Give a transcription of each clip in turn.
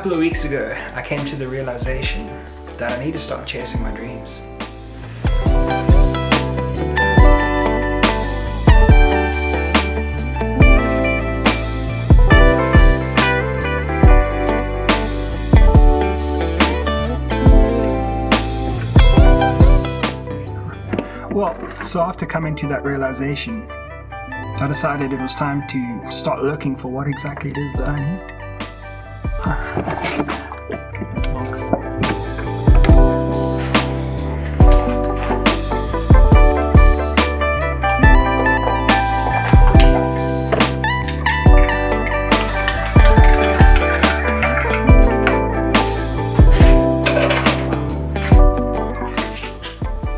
couple of weeks ago, I came to the realization that I need to start chasing my dreams. Well, so after coming to that realization, I decided it was time to start looking for what exactly it is that I need.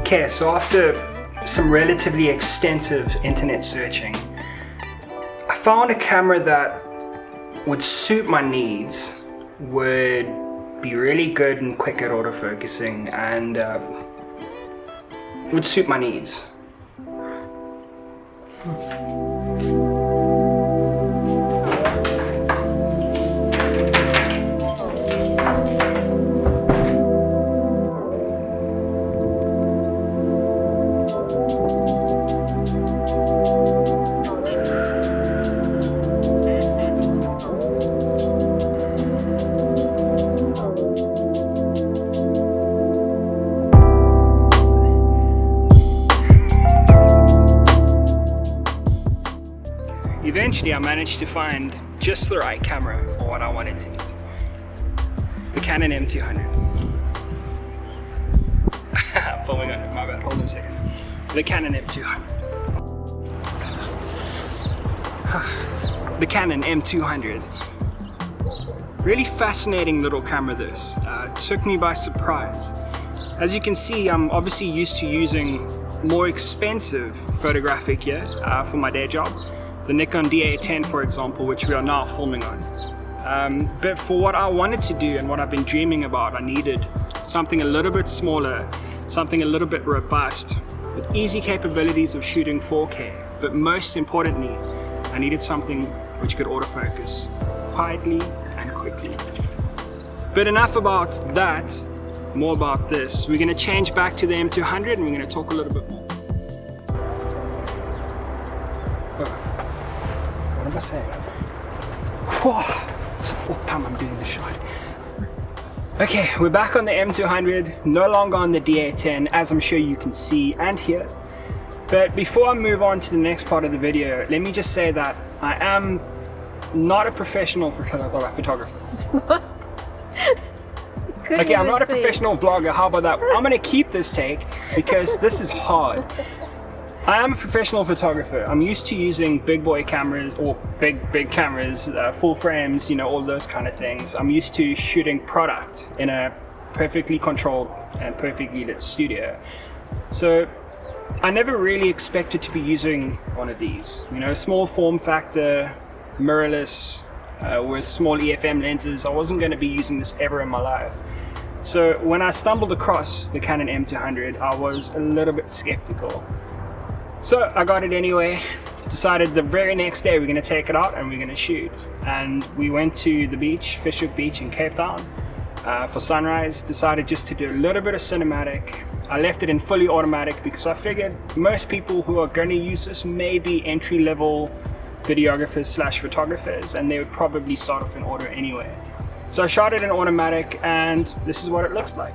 Okay, so after some relatively extensive internet searching, I found a camera that would suit my needs, would be really good and quick at autofocusing, and would suit my needs. Eventually I managed to find just the right camera for what I wanted to. The Canon M200. I'm filming on it, my bad, hold on a second. The Canon M200. The Canon M200. Really fascinating little camera this. Took me by surprise. As you can see, I'm obviously used to using more expensive photographic gear for my day job. The Nikon D810, for example, which we are now filming on. But for what I wanted to do and what I've been dreaming about, I needed something a little bit smaller, something a little bit robust, with easy capabilities of shooting 4K. But most importantly, I needed something which could autofocus quietly and quickly. But enough about that, more about this. We're gonna change back to the M200 and we're gonna talk a little bit more. What am I saying? Whoa, it's the fourth time I'm doing this shot. Okay, we're back on the M200, no longer on the D810, as I'm sure you can see and hear. But before I move on to the next part of the video, let me just say that I am not a professional photographer. What? Okay, I'm not a professional vlogger, how about that? I'm gonna keep this take because this is hard. I am a professional photographer. I'm used to using big boy cameras or big cameras, full frames, you know, all those kind of things. I'm used to shooting product in a perfectly controlled and perfectly lit studio. So I never really expected to be using one of these, you know, small form factor, mirrorless, with small EFM lenses. I wasn't going to be using this ever in my life. So when I stumbled across the Canon M200, I was a little bit skeptical. So I got it anyway, decided the very next day we're going to take it out and we're going to shoot. And we went to the beach, Fishhook Beach in Cape Town for sunrise, decided just to do a little bit of cinematic. I left it in fully automatic because I figured most people who are going to use this may be entry-level videographers slash photographers and they would probably start off in auto anyway. So I shot it in automatic and this is what it looks like.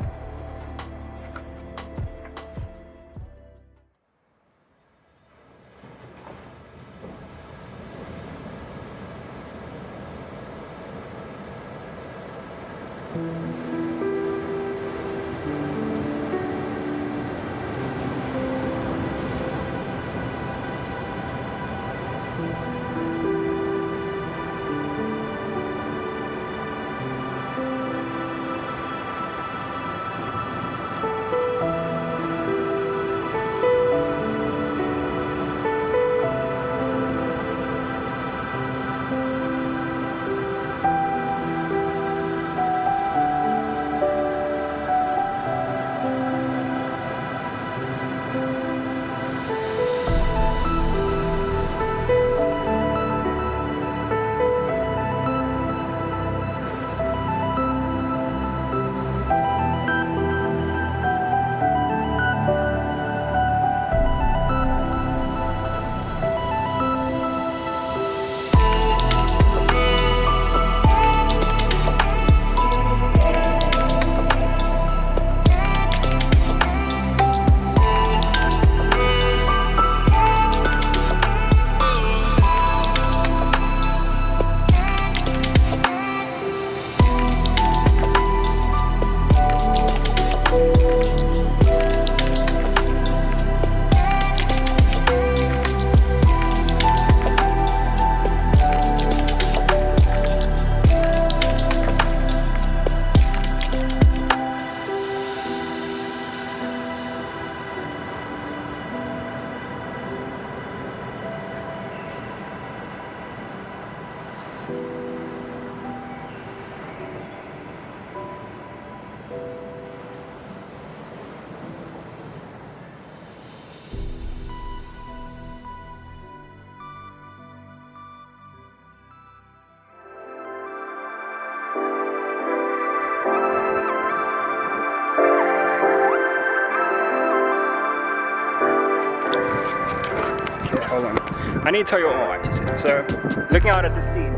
Okay, hold on. I need to tell you what my wife just said. So, looking out at the scene,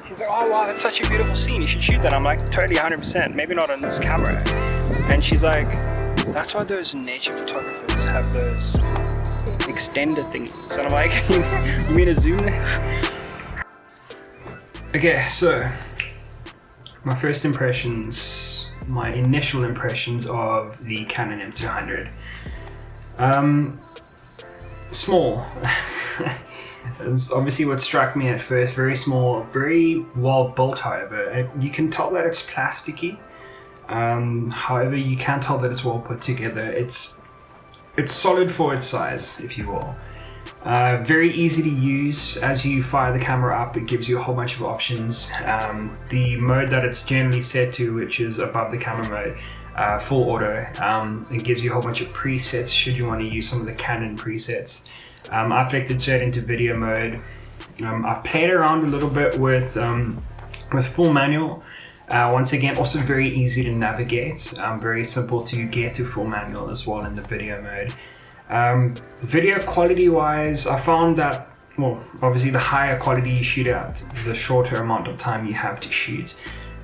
she's like, oh wow, that's such a beautiful scene, you should shoot that. I'm like, totally 100%, maybe not on this camera. And she's like, that's why those nature photographers have those extended thingies. And I'm like, you mean a zoom lens? Okay, so, my first impressions, my initial impressions of the Canon M200. Small. That's obviously what struck me at first. Very small, very well built, however. You can tell that it's plasticky. However, you can't tell that it's well put together. It's solid for its size, if you will. Very easy to use. As you fire the camera up, it gives you a whole bunch of options. The mode that it's generally set to, which is above the camera mode, full auto, it gives you a whole bunch of presets should you want to use some of the Canon presets. I flicked it straight into video mode. I played around a little bit with full manual. Once again, also very easy to navigate. Very simple to get to full manual as well in the video mode. Video quality wise, I found that, well, obviously the higher quality you shoot at, the shorter amount of time you have to shoot.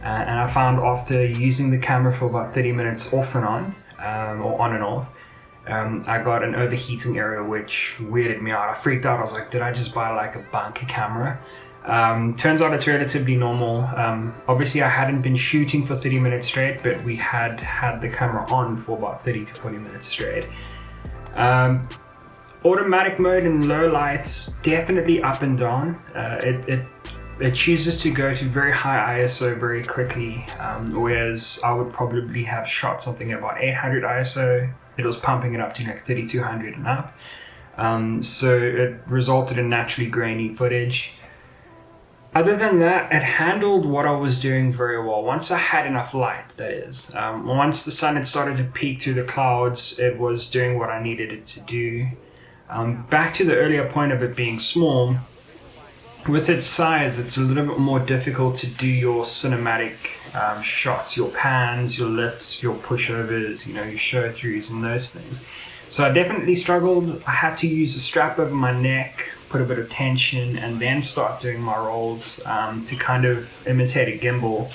And I found after using the camera for about 30 minutes off and on, or on and off, I got an overheating error which weirded me out. I freaked out. I was like, did I just buy like a bunker camera? Turns out it's relatively normal. Obviously I hadn't been shooting for 30 minutes straight, but we had the camera on for about 30 to 40 minutes straight. Automatic mode in low lights, definitely up and down. It chooses to go to very high ISO very quickly, whereas I would probably have shot something at about 800 ISO. It was pumping it up to like 3200 and up. So it resulted in naturally grainy footage. Other than that, it handled what I was doing very well. Once I had enough light, that is. Once the sun had started to peek through the clouds, it was doing what I needed it to do. Back to the earlier point of it being small, with its size, it's a little bit more difficult to do your cinematic shots, your pans, your lifts, your pushovers, your show-throughs and those things. So I definitely struggled. I had to use a strap over my neck, put a bit of tension, and then start doing my rolls to kind of imitate a gimbal.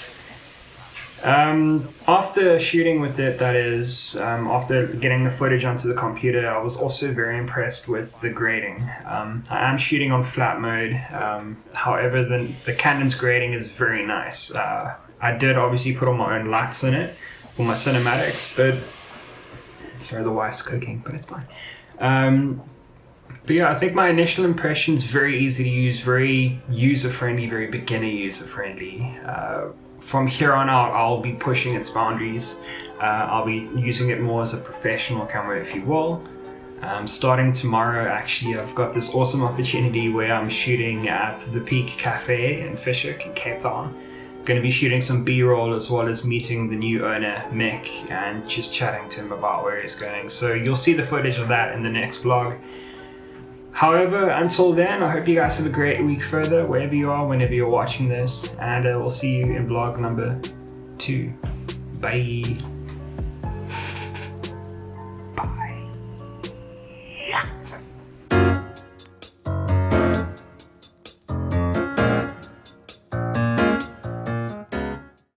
After shooting with it, that is, after getting the footage onto the computer, I was also very impressed with the grading. I am shooting on flat mode, however the Canon's grading is very nice. I did obviously put all my own lights in it for my cinematics, but sorry, the wife's cooking, but it's fine. But yeah, I think my initial impressions, very easy to use, very user-friendly, very beginner user-friendly. From here on out, I'll be pushing its boundaries. I'll be using it more as a professional camera, if you will. Starting tomorrow, actually, I've got this awesome opportunity where I'm shooting at the Peak Cafe in Fishhook in Cape Town. Going to be shooting some B-roll as well as meeting the new owner, Mick, and just chatting to him about where he's going. So you'll see the footage of that in the next vlog. However, until then, I hope you guys have a great week further, wherever you are, whenever you're watching this, and we'll see you in vlog number 2. Bye.